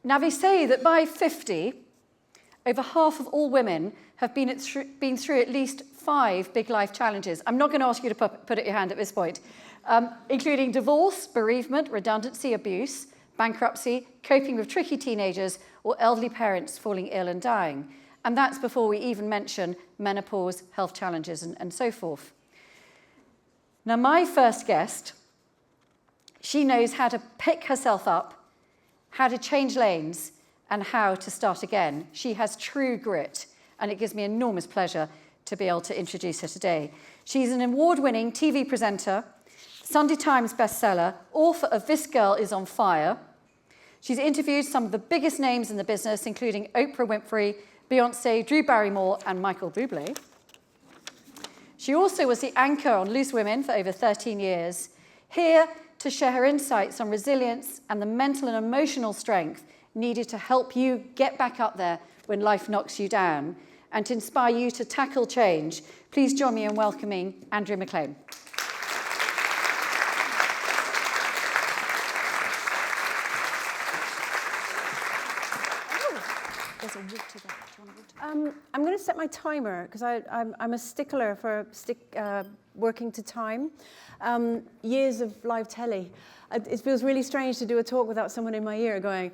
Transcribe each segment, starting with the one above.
Now, they say that by 50, over half of all women have been through at least 5 big life challenges. I'm not going to ask you to put up your hand at this point, including divorce, bereavement, redundancy, abuse, bankruptcy, coping with tricky teenagers, or elderly parents falling ill and dying. And that's before we even mention menopause, health challenges, and so forth. Now, my first guest, she knows how to pick herself up, how to change lanes, and how to start again. She has true grit, and it gives me enormous pleasure to be able to introduce her today. She's an award-winning TV presenter, Sunday Times bestseller, author of This Girl Is on Fire. She's interviewed some of the biggest names in the business, including Oprah Winfrey, Beyoncé, Drew Barrymore, and Michael Bublé. She also was the anchor on Loose Women for over 13 years, here to share her insights on resilience and the mental and emotional strength needed to help you get back up there when life knocks you down, and to inspire you to tackle change. Please join me in welcoming Andrea McLean. There's a water there. I'm going to set my timer because I'm a stickler for working to time. Years of live telly. It feels really strange to do a talk without someone in my ear going,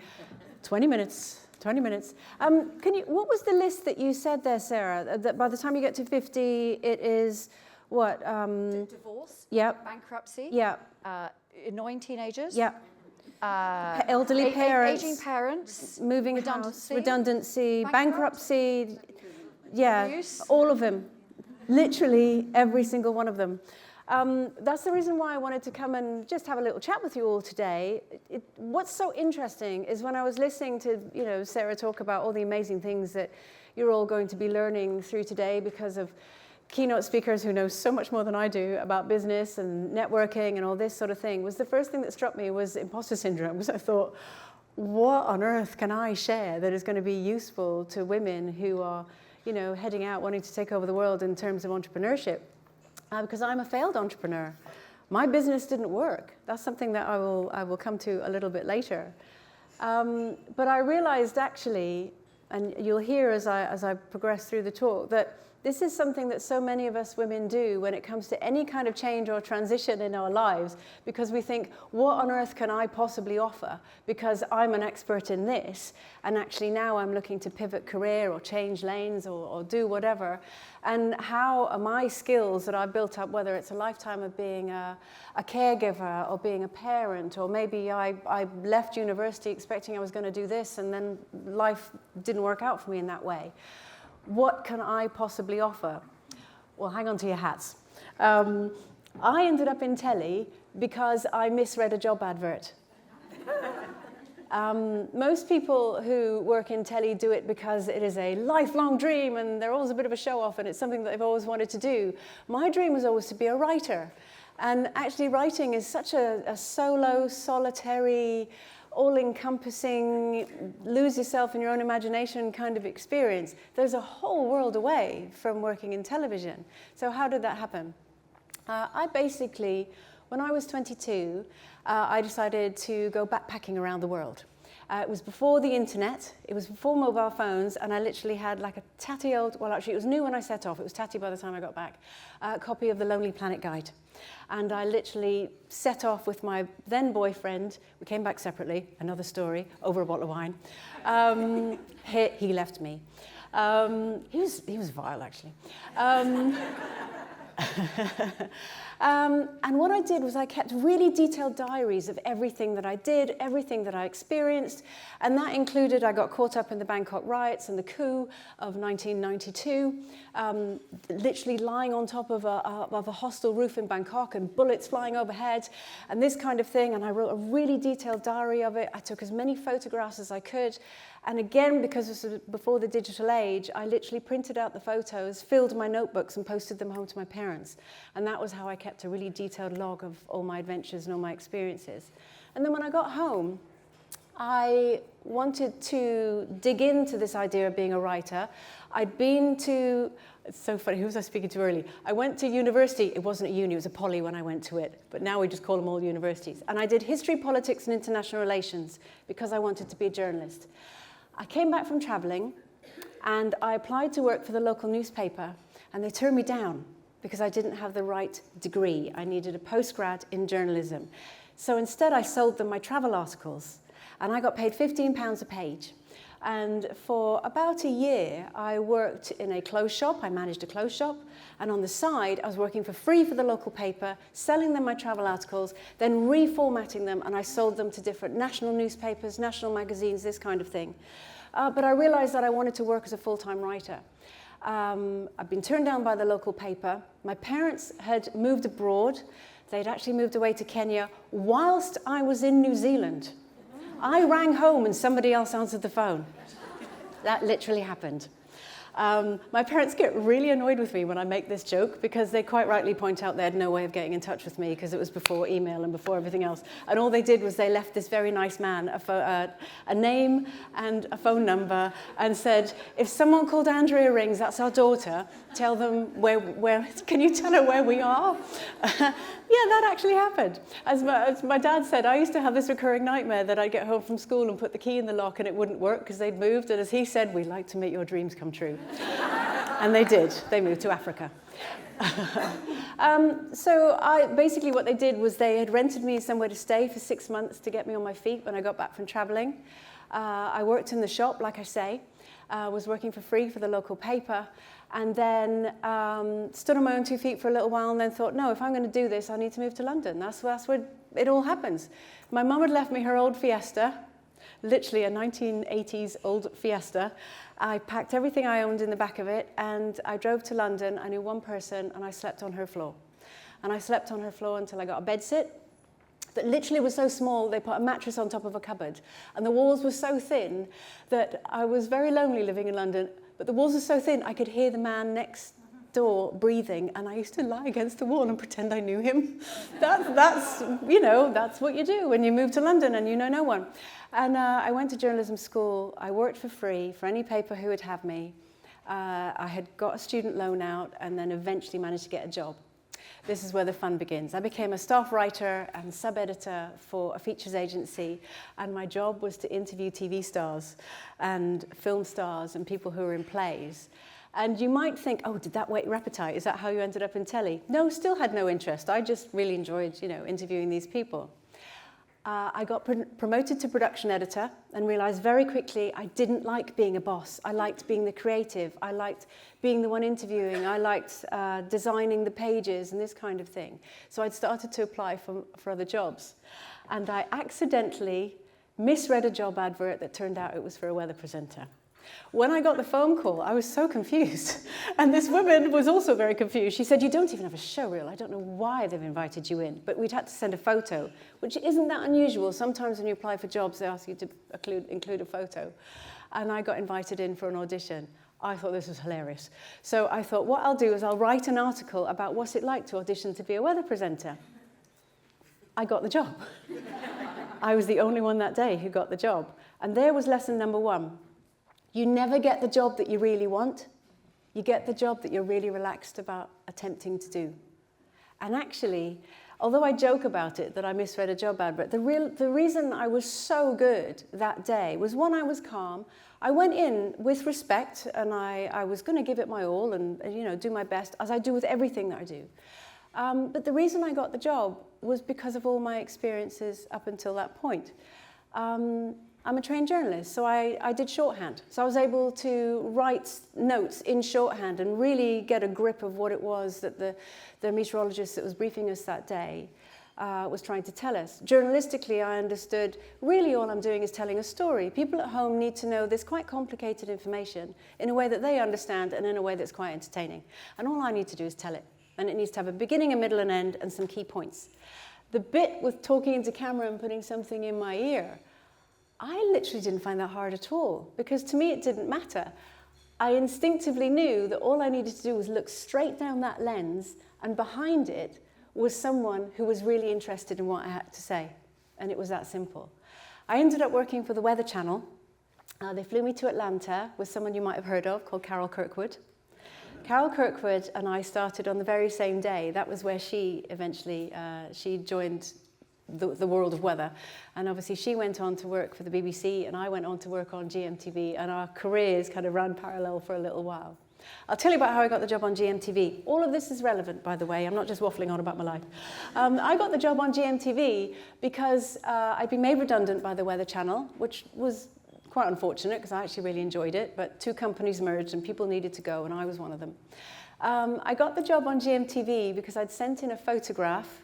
20 minutes, 20 minutes. What was the list that you said there, Sarah? That by the time you get to 50, it is what? Divorce. Yep. Bankruptcy. Yep. Annoying teenagers. Yep. Elderly parents. Aging parents. Moving redundancy. house. Redundancy. Bankruptcy. Yeah. Abuse. All of them. Literally every single one of them. That's the reason why I wanted to come and just have a little chat with you all today. What's so interesting is when I was listening to Sarah talk about all the amazing things that you're all going to be learning through today because of keynote speakers who know so much more than I do about business and networking and all this sort of thing, was the first thing that struck me was imposter syndrome. Because I thought, what on earth can I share that is going to be useful to women who are heading out wanting to take over the world in terms of entrepreneurship? Because I'm a failed entrepreneur. My business didn't work. That's something that I will come to a little bit later. But I realized actually, and you'll hear as I progress through the talk, that this is something that so many of us women do when it comes to any kind of change or transition in our lives, because we think, what on earth can I possibly offer? Because I'm an expert in this, and actually now I'm looking to pivot career or change lanes or do whatever. And how are my skills that I've built up, whether it's a lifetime of being a caregiver or being a parent, or maybe I left university expecting I was going to do this, and then life didn't work out for me in that way. What can I possibly offer? Well, hang on to your hats. I ended up in telly because I misread a job advert. Most people who work in telly do it because it is a lifelong dream and they're always a bit of a show-off and it's something that they've always wanted to do. My dream was always to be a writer. And actually writing is such a solo, solitary, all-encompassing, lose yourself in your own imagination kind of experience. There's a whole world away from working in television. So how did that happen? I basically, when I was 22, I decided to go backpacking around the world. It was before the internet, it was before mobile phones, and I literally had like a tatty old, well actually it was new when I set off, it was tatty by the time I got back, a copy of the Lonely Planet Guide. And I literally set off with my then boyfriend. We came back separately, another story, over a bottle of wine. He left me. He was vile, actually. And what I did was I kept really detailed diaries of everything that I did, everything that I experienced, and that included, I got caught up in the Bangkok riots and the coup of 1992, literally lying on top of a hostel roof in Bangkok and bullets flying overhead and this kind of thing, and I wrote a really detailed diary of it. I took as many photographs as I could, and again, because this was before the digital age, I literally printed out the photos, filled my notebooks and posted them home to my parents. And that was how I kept a really detailed log of all my adventures and all my experiences. And then when I got home, I wanted to dig into this idea of being a writer. I'd been to It's so funny. Who was I speaking to early? I went to university. It wasn't a uni, it was a poly when I went to it. But now we just call them all universities. And I did history, politics, and international relations because I wanted to be a journalist. I came back from traveling and I applied to work for the local newspaper, and they turned me down because I didn't have the right degree. I needed a postgrad in journalism. So instead I sold them my travel articles, and I got paid £15 a page. And for about a year, I worked in a clothes shop. I managed a clothes shop. And on the side, I was working for free for the local paper, selling them my travel articles, then reformatting them, and I sold them to different national newspapers, national magazines, this kind of thing. But I realized that I wanted to work as a full-time writer. I'd been turned down by the local paper. My parents had moved abroad. They'd actually moved away to Kenya whilst I was in New Zealand. I rang home and somebody else answered the phone. That literally happened. My parents get really annoyed with me when I make this joke because they quite rightly point out they had no way of getting in touch with me because it was before email and before everything else. And all they did was they left this very nice man a name and a phone number and said, if someone called Andrea rings, that's our daughter, tell them where can you tell her where we are? Yeah, that actually happened. As my dad said, I used to have this recurring nightmare that I'd get home from school and put the key in the lock and it wouldn't work because they'd moved. And as he said, we'd like to make your dreams come true. And they did. They moved to Africa. So basically what they did was they had rented me somewhere to stay for 6 months to get me on my feet when I got back from traveling. I worked in the shop, like I say, was working for free for the local paper, and then stood on my own 2 feet for a little while and then thought, no, if I'm going to do this, I need to move to London. That's where it all happens. My mum had left me her old Fiesta, literally a 1980s old Fiesta. I packed everything I owned in the back of it and I drove to London. I knew one person and I slept on her floor. And I slept on her floor until I got a bedsit that literally was so small they put a mattress on top of a cupboard. And the walls were so thin that I was very lonely living in London, but the walls were so thin I could hear the man next door breathing, and I used to lie against the wall and pretend I knew him. That's what you do when you move to London and you know no one. And I went to journalism school. I worked for free for any paper who would have me. I had got a student loan out and then eventually managed to get a job. This is where the fun begins. I became a staff writer and sub-editor for a features agency, and my job was to interview TV stars and film stars and people who were in plays. And you might think, oh, did that whet your appetite? Is that how you ended up in telly? No, still had no interest. I just really enjoyed, interviewing these people. I got promoted to production editor and realized very quickly I didn't like being a boss. I liked being the creative. I liked being the one interviewing. I liked designing the pages and this kind of thing. So I'd started to apply for other jobs. And I accidentally misread a job advert that turned out it was for a weather presenter. When I got the phone call, I was so confused. And this woman was also very confused. She said, you don't even have a show reel. I don't know why they've invited you in. But we'd had to send a photo, which isn't that unusual. Sometimes when you apply for jobs, they ask you to include a photo. And I got invited in for an audition. I thought this was hilarious. So I thought, what I'll do is I'll write an article about what's it like to audition to be a weather presenter. I got the job. I was the only one that day who got the job. And there was lesson number one. You never get the job that you really want. You get the job that you're really relaxed about attempting to do. And actually, although I joke about it, that I misread a job advert, the reason I was so good that day was, one, I was calm. I went in with respect, and I was going to give it my all and do my best, as I do with everything that I do. But the reason I got the job was because of all my experiences up until that point. I'm a trained journalist, so I did shorthand. So I was able to write notes in shorthand and really get a grip of what it was that the meteorologist that was briefing us that day was trying to tell us. Journalistically, I understood really all I'm doing is telling a story. People at home need to know this quite complicated information in a way that they understand and in a way that's quite entertaining. And all I need to do is tell it. And it needs to have a beginning, a middle, and end, and some key points. The bit with talking into camera and putting something in my ear, I literally didn't find that hard at all, because to me it didn't matter. I instinctively knew that all I needed to do was look straight down that lens, and behind it was someone who was really interested in what I had to say. And it was that simple. I ended up working for the Weather Channel. They flew me to Atlanta with someone you might have heard of called Carol Kirkwood. Carol Kirkwood and I started on the very same day. That was where she eventually, she joined the world of weather. And obviously she went on to work for the BBC and I went on to work on GMTV, and our careers kind of ran parallel for a little while. I'll tell you about how I got the job on GMTV. All of this is relevant, by the way. I'm not just waffling on about my life. I got the job on GMTV because I'd been made redundant by the Weather Channel, which was quite unfortunate because I actually really enjoyed it, but two companies merged and people needed to go and I was one of them. I got the job on GMTV because I'd sent in a photograph,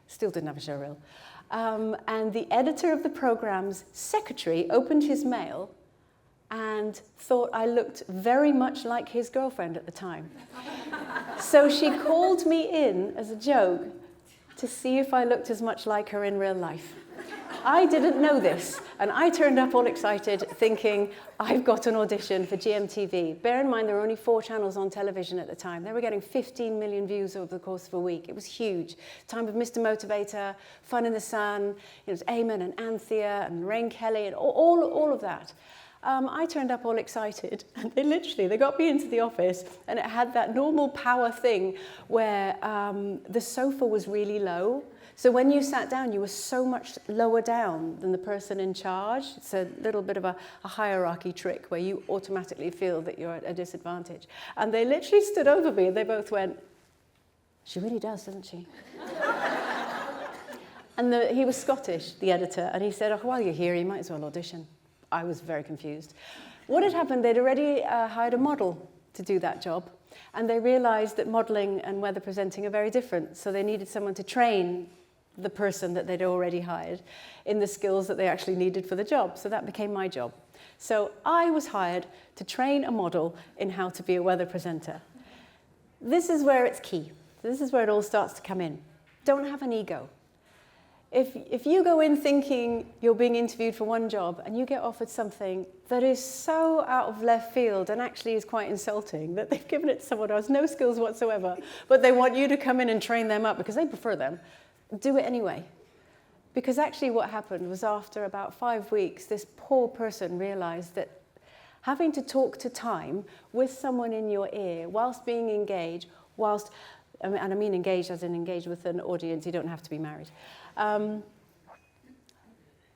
still didn't have a showreel, and the editor of the programme's secretary opened his mail and thought I looked very much like his girlfriend at the time. So she called me in as a joke to see if I looked as much like her in real life. I didn't know this, and I turned up all excited thinking, I've got an audition for GMTV. Bear in mind, there were only 4 channels on television at the time. They were getting 15 million views over the course of a week. It was huge. Time of Mr. Motivator, Fun in the Sun, it was Eamon and Anthea and Rain Kelly and all of that. I turned up all excited, and they got me into the office, and it had that normal power thing where the sofa was really low. So when you sat down, you were so much lower down than the person in charge. It's a little bit of a hierarchy trick where you automatically feel that you're at a disadvantage. And they literally stood over me, and they both went, "She really does, doesn't she?" And he was Scottish, the editor, and he said, "Oh, while you're here, you might as well audition." I was very confused. What had happened, they'd already hired a model to do that job, and they realized that modeling and weather presenting are very different, so they needed someone to train the person that they'd already hired in the skills that they actually needed for the job. So that became my job. So I was hired to train a model in how to be a weather presenter. This is where it's key. This is where it all starts to come in. Don't have an ego. If you go in thinking you're being interviewed for one job and you get offered something that is so out of left field and actually is quite insulting that they've given it to someone who has no skills whatsoever, but they want you to come in and train them up because they prefer them, do it anyway. Because actually what happened was after about 5 weeks, this poor person realized that having to talk to time with someone in your ear whilst being engaged, and I mean engaged as in engaged with an audience, you don't have to be married.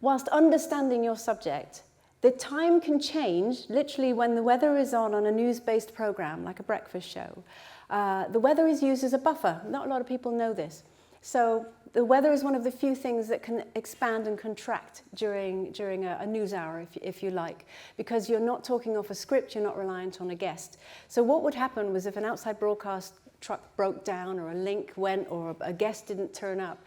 Whilst understanding your subject, the time can change. Literally, when the weather is on a news-based program, like a breakfast show, the weather is used as a buffer. Not a lot of people know this. So the weather is one of the few things that can expand and contract during a news hour, if you like, because you're not talking off a script, you're not reliant on a guest. So what would happen was if an outside broadcast truck broke down or a link went or a guest didn't turn up,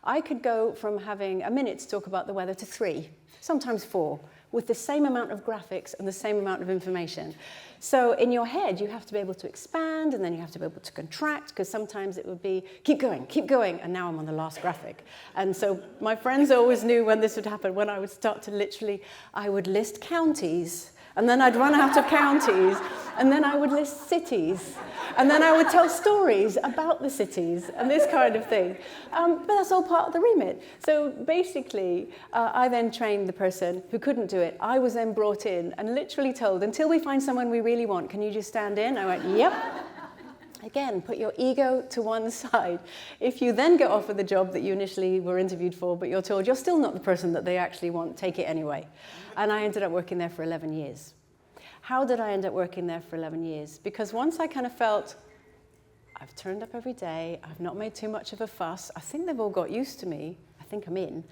I could go from having a minute to talk about the weather to 3, sometimes 4, with the same amount of graphics and the same amount of information. So in your head, you have to be able to expand, and then you have to be able to contract, because sometimes it would be, keep going, and now I'm on the last graphic. And so my friends always knew when this would happen, when I would start to I would list counties, and then I'd run out of counties, and then I would list cities, and then I would tell stories about the cities and this kind of thing. But that's all part of the remit. So basically, I then trained the person who couldn't do it. I was then brought in and literally told, until we find someone we really want, can you just stand in? I went, yep. Again, put your ego to one side. If you then get offered the job that you initially were interviewed for, but you're told you're still not the person that they actually want, take it anyway. And I ended up working there for 11 years. How did I end up working there for 11 years? Because once I kind of felt, I've turned up every day, I've not made too much of a fuss, I think they've all got used to me, I think I'm in.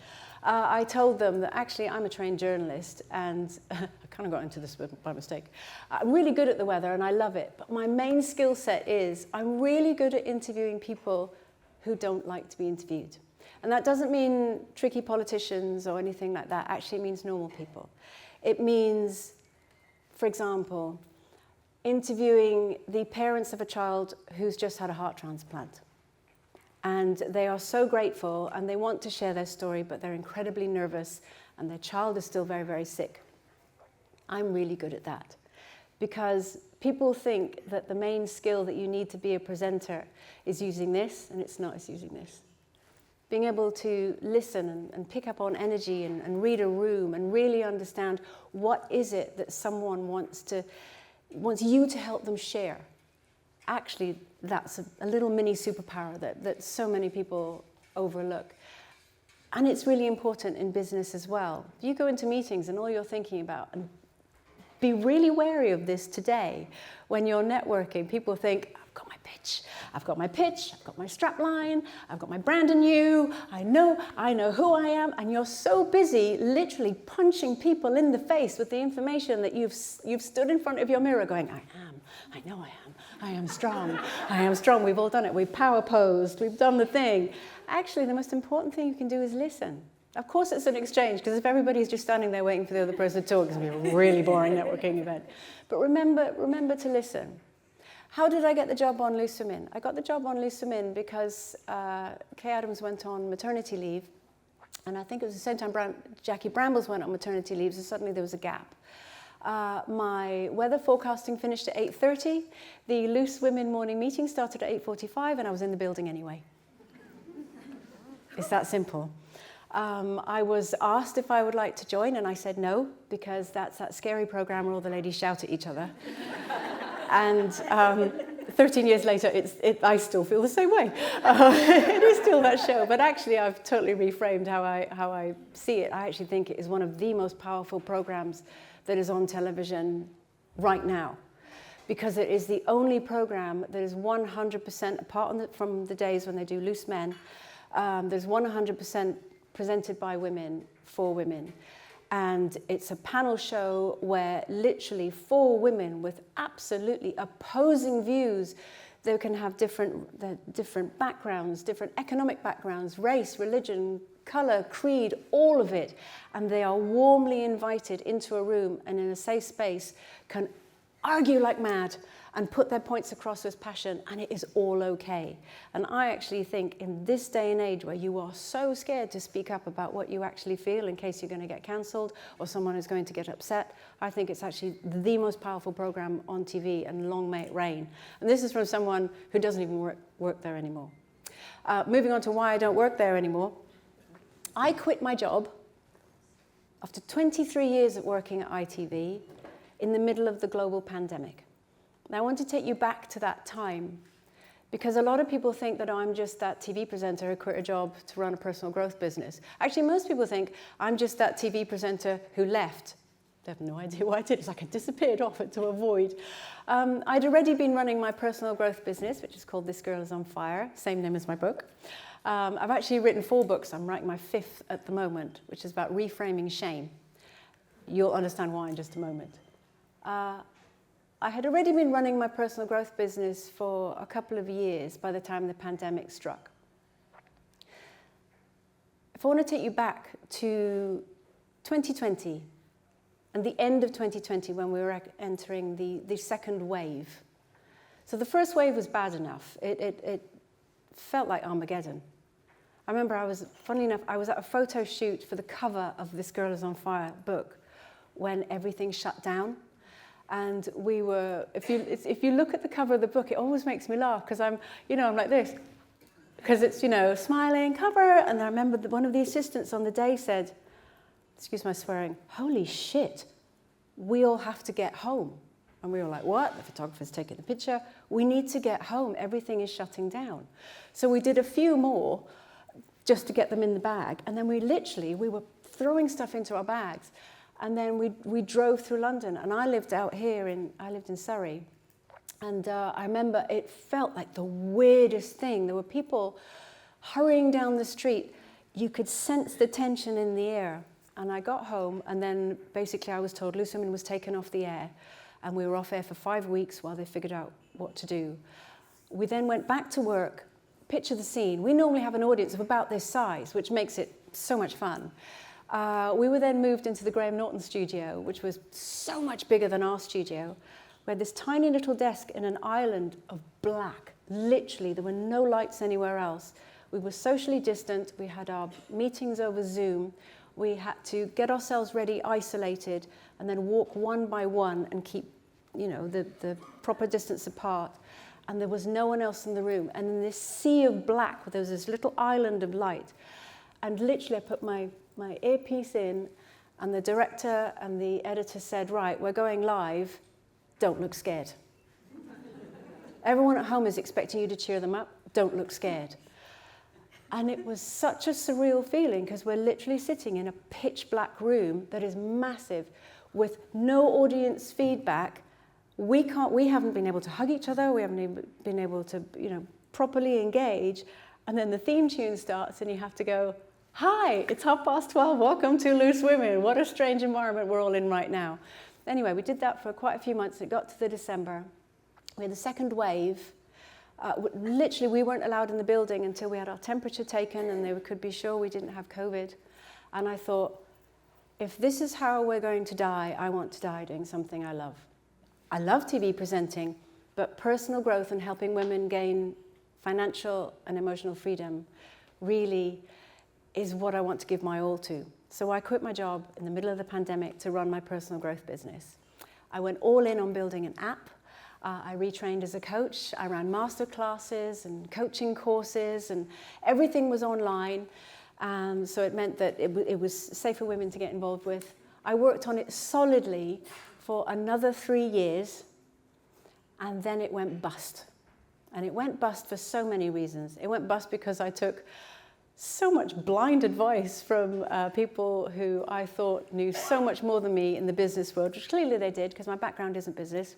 I told them that actually I'm a trained journalist, and I kind of got into this by mistake. I'm really good at the weather and I love it, but my main skill set is I'm really good at interviewing people who don't like to be interviewed. And that doesn't mean tricky politicians or anything like that. Actually, it means normal people. It means, for example, interviewing the parents of a child who's just had a heart transplant. And they are so grateful and they want to share their story, but they're incredibly nervous and their child is still very, very sick. I'm really good at that because people think that the main skill that you need to be a presenter is using this, and it's not, it's using this. Being able to listen and pick up on energy and read a room and really understand what is it that someone wants you to help them share. actually that's a little mini superpower that so many people overlook. And it's really important in business as well. You go into meetings and all you're thinking about, and be really wary of this today, when you're networking, people think, I've got my pitch, I've got my strap line, I've got my brand new, I know who I am, and you're so busy literally punching people in the face with the information that you've stood in front of your mirror going, I know I am strong, we've all done it, we've power posed, we've done the thing. Actually, the most important thing you can do is listen. Of course it's an exchange, because if everybody's just standing there waiting for the other person to talk, it's going to be a really boring networking event. But remember to listen. How did I get the job on Loose Women? I got the job on Loose Women because Kay Adams went on maternity leave, and I think it was the same time Jackie Brambles went on maternity leave, so suddenly there was a gap. My weather forecasting finished at 8:30. The Loose Women morning meeting started at 8:45, and I was in the building anyway. It's that simple. I was asked if I would like to join, and I said no, because that's that scary program where all the ladies shout at each other. And 13 years later, I still feel the same way. It is still that show, but actually I've totally reframed how I see it. I actually think it is one of the most powerful programs that is on television right now, because it is the only program that is 100% apart from the days when they do Loose Men. There's 100% presented by women, for women. And it's a panel show where literally 4 women with absolutely opposing views, they can have different backgrounds, different economic backgrounds, race, religion, colour, creed, all of it. And they are warmly invited into a room and in a safe space can argue like mad and put their points across with passion, and it is all okay. And I actually think in this day and age where you are so scared to speak up about what you actually feel in case you're going to get cancelled or someone is going to get upset, I think it's actually the most powerful program on TV, and long may it reign. And this is from someone who doesn't even work there anymore. Moving on to why I don't work there anymore. I quit my job after 23 years of working at ITV in the middle of the global pandemic. Now, I want to take you back to that time, because a lot of people think that I'm just that TV presenter who quit a job to run a personal growth business. Actually, most people think I'm just that TV presenter who left. They have no idea why I did. It's like I disappeared off it to avoid. I'd already been running my personal growth business, which is called This Girl Is on Fire, same name as my book. I've actually written 4 books. I'm writing my 5th at the moment, which is about reframing shame. You'll understand why in just a moment. I had already been running my personal growth business for a couple of years by the time the pandemic struck. If I want to take you back to 2020 and the end of 2020 when we were entering the second wave. So the first wave was bad enough. It felt like Armageddon. I remember funnily enough, I was at a photo shoot for the cover of This Girl Is on Fire book when everything shut down. And we were, if you look at the cover of the book, it always makes me laugh, because I'm like this, because it's, smiling cover. And I remember one of the assistants on the day said, excuse my swearing, holy shit, we all have to get home. And we were like, what? The photographer's taking the picture. We need to get home. Everything is shutting down. So we did a few more just to get them in the bag. And then we were throwing stuff into our bags. And then we drove through London, and I lived in Surrey. And I remember it felt like the weirdest thing. There were people hurrying down the street. You could sense the tension in the air. And I got home, and then basically I was told Loose Women was taken off the air, and we were off air for 5 weeks while they figured out what to do. We then went back to work. Picture the scene. We normally have an audience of about this size, which makes it so much fun. We were then moved into the Graham Norton studio, which was so much bigger than our studio. We had this tiny little desk in an island of black. Literally, there were no lights anywhere else. We were socially distant. We had our meetings over Zoom. We had to get ourselves ready, isolated, and then walk one by one and keep, the proper distance apart. And there was no one else in the room. And in this sea of black, there was this little island of light. And literally, I put my earpiece in, and the director and the editor said, right, we're going live, don't look scared. Everyone at home is expecting you to cheer them up. Don't look scared. And it was such a surreal feeling because we're literally sitting in a pitch black room that is massive with no audience feedback. We haven't been able to hug each other. We haven't been able to, properly engage. And then the theme tune starts and you have to go, hi, it's 12:30. Welcome to Loose Women. What a strange environment we're all in right now. Anyway, we did that for quite a few months. It got to the December. We had the second wave. Literally, we weren't allowed in the building until we had our temperature taken and they could be sure we didn't have COVID. And I thought, if this is how we're going to die, I want to die doing something I love. I love TV presenting, but personal growth and helping women gain financial and emotional freedom really is what I want to give my all to. So I quit my job in the middle of the pandemic to run my personal growth business. I went all in on building an app. I retrained as a coach. I ran master classes and coaching courses, and everything was online. So it meant that it was safe for women to get involved with. I worked on it solidly for another 3 years, and then it went bust. And it went bust for so many reasons. It went bust because I took so much blind advice from people who I thought knew so much more than me in the business world, which clearly they did, because my background isn't business.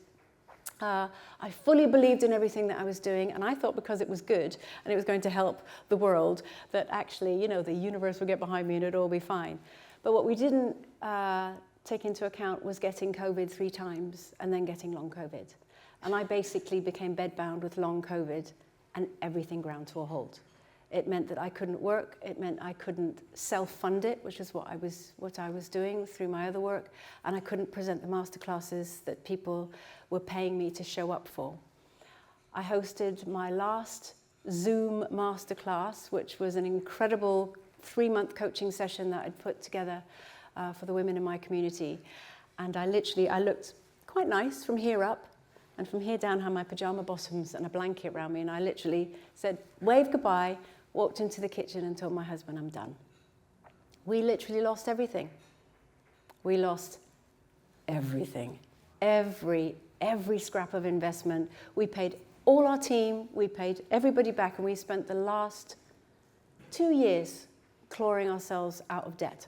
I fully believed in everything that I was doing, and I thought because it was good and it was going to help the world that actually, the universe would get behind me and it'd all be fine. But what we didn't take into account was getting COVID 3 times and then getting long COVID. And I basically became bedbound with long COVID and everything ground to a halt. It meant that I couldn't work. It meant I couldn't self-fund it, which is what I was doing through my other work. And I couldn't present the masterclasses that people were paying me to show up for. I hosted my last Zoom masterclass, which was an incredible 3-month coaching session that I'd put together for the women in my community. And I looked quite nice from here up. And from here down, had my pajama bottoms and a blanket around me. And I literally said, wave goodbye, walked into the kitchen and told my husband, I'm done. We literally lost everything. We lost everything. Every scrap of investment. We paid all our team, we paid everybody back, and we spent the last 2 years clawing ourselves out of debt.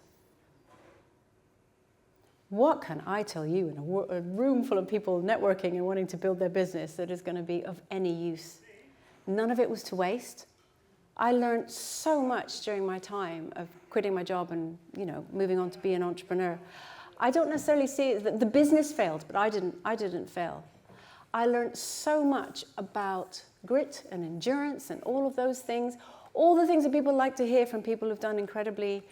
What can I tell you in a room full of people networking and wanting to build their business that is going to be of any use? None of it was to waste. I learned so much during my time of quitting my job and, moving on to be an entrepreneur. I don't necessarily see it that the business failed, but I didn't fail. I learned so much about grit and endurance and all of those things, all the things that people like to hear from people who've done incredibly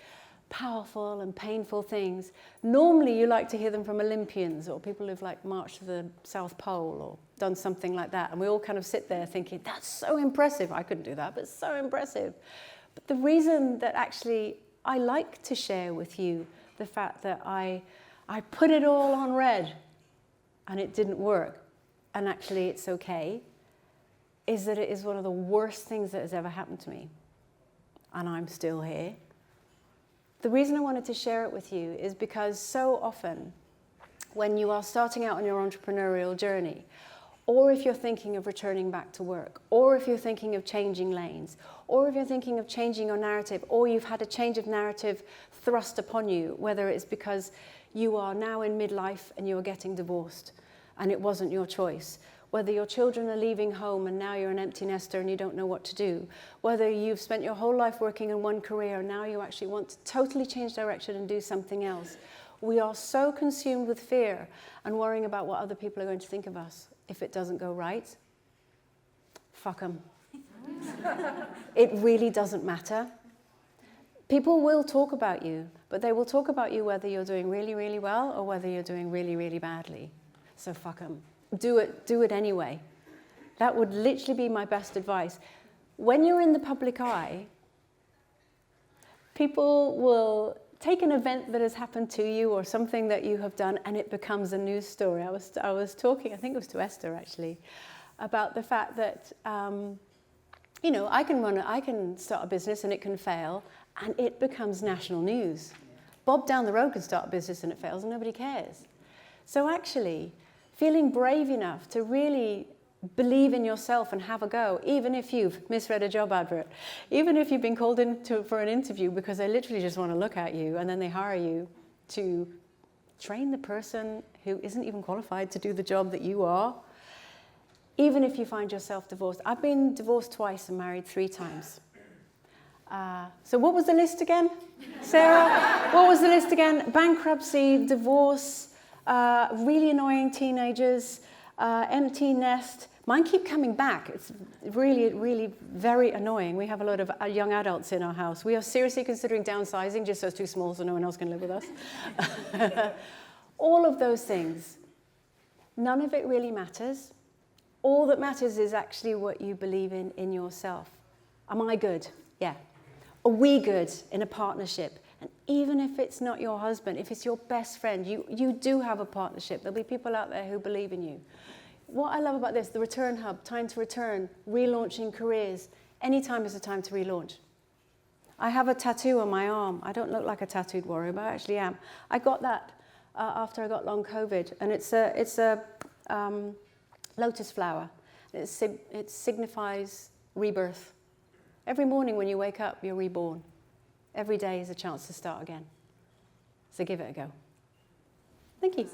powerful and painful things. Normally you like to hear them from Olympians or people who've marched to the South Pole or done something like that. And we all kind of sit there thinking, that's so impressive. I couldn't do that, but it's so impressive. But the reason that actually I like to share with you the fact that I put it all on red and it didn't work, and actually it's okay, is that it is one of the worst things that has ever happened to me. And I'm still here. The reason I wanted to share it with you is because so often when you are starting out on your entrepreneurial journey, or if you're thinking of returning back to work, or if you're thinking of changing lanes, or if you're thinking of changing your narrative, or you've had a change of narrative thrust upon you, whether it's because you are now in midlife and you're getting divorced and it wasn't your choice, whether your children are leaving home and now you're an empty nester and you don't know what to do, whether you've spent your whole life working in one career and now you actually want to totally change direction and do something else. We are so consumed with fear and worrying about what other people are going to think of us if it doesn't go right. Fuck them. It really doesn't matter. People will talk about you, but they will talk about you whether you're doing really, really well or whether you're doing really, really badly. So fuck them. Do it anyway. That would literally be my best advice. When you're in the public eye, people will take an event that has happened to you or something that you have done and it becomes a news story. I was talking, I think it was to Esther actually, about the fact that, I can start a business and it can fail and it becomes national news. Bob down the road can start a business and it fails and nobody cares. So actually, feeling brave enough to really believe in yourself and have a go, even if you've misread a job advert, even if you've been called in for an interview because they literally just want to look at you, and then they hire you to train the person who isn't even qualified to do the job that you are. Even if you find yourself divorced. I've been divorced twice and married 3 times. So what was the list again, Sarah? What was the list again? Bankruptcy, divorce, really annoying teenagers, empty nest. Mine keep coming back. It's really, really very annoying. We have a lot of young adults in our house. We are seriously considering downsizing just so it's too small so no one else can live with us. All of those things, none of it really matters. All that matters is actually what you believe in yourself. Am I good? Yeah. Are we good in a partnership? And even if it's not your husband, if it's your best friend, you do have a partnership. There'll be people out there who believe in you. What I love about this, the Return Hub, time to return, relaunching careers, any time is a time to relaunch. I have a tattoo on my arm. I don't look like a tattooed warrior, but I actually am. I got that after I got long COVID, and it's a lotus flower. It signifies rebirth. Every morning when you wake up, you're reborn. Every day is a chance to start again. So give it a go. Thank you.